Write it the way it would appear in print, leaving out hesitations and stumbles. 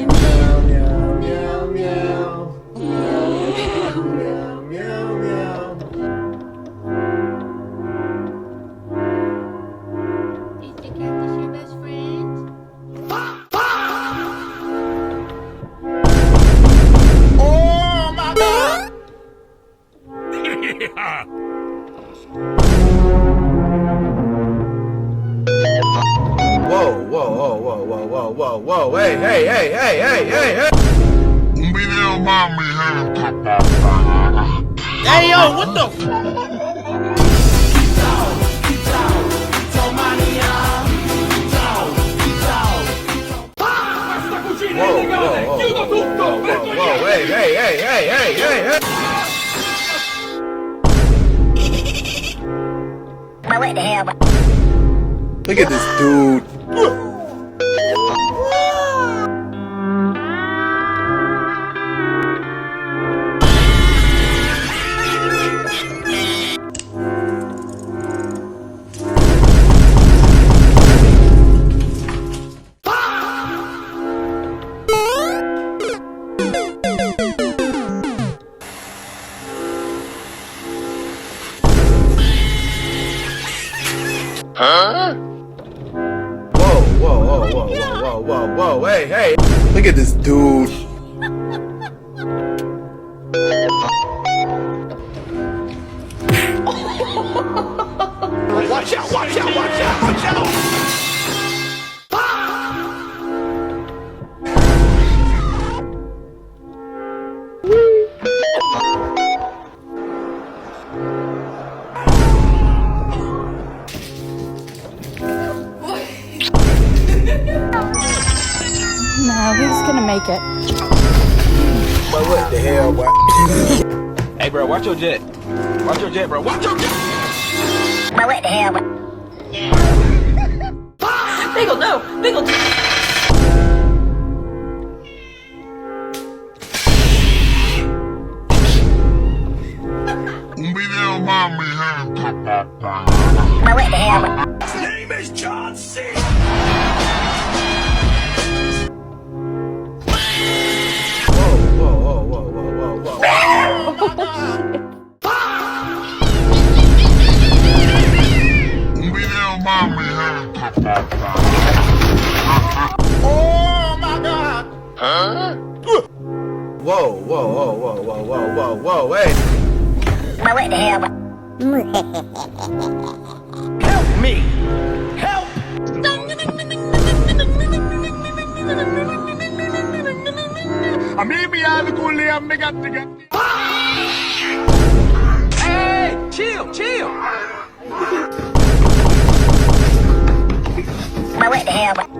meow, meow, meow, meow, meow, meow, meow. Is the cactus your best friend? Oh my God! Whoa, whoa, whoa, whoa, whoa, whoa, whoa, whoa, hey, hey, hey, hey, hey, hey, hey! Un video mami, Hey, yo, what the f? Whoa, whoa, whoa, whoa, whoa, hey, hey, hey, hey, hey, hey, hey! But what the hell? Look at this dude. Huh? Whoa, whoa, whoa, whoa, whoa, whoa, whoa, whoa, hey, hey! Look at this dude. Watch out, watch out, watch out, watch out! No, he's gonna make it. But what the hell, boy? Hey, bro, watch your jet. Watch your jet, bro. Watch your jet. But what the hell? Bagel, no! Bagel! Un video mami, But what the hell? His name is John C. Whoa, whoa, whoa, whoa, whoa, whoa, whoa. Un video mami, Oh my God! Huh? Whoa, whoa, whoa, whoa, whoa, whoa, whoa, whoa, hey! But what the hell? Help me! Help! Amibi alkulli ammigatti gatti. Hey, chill, chill. But what the hell?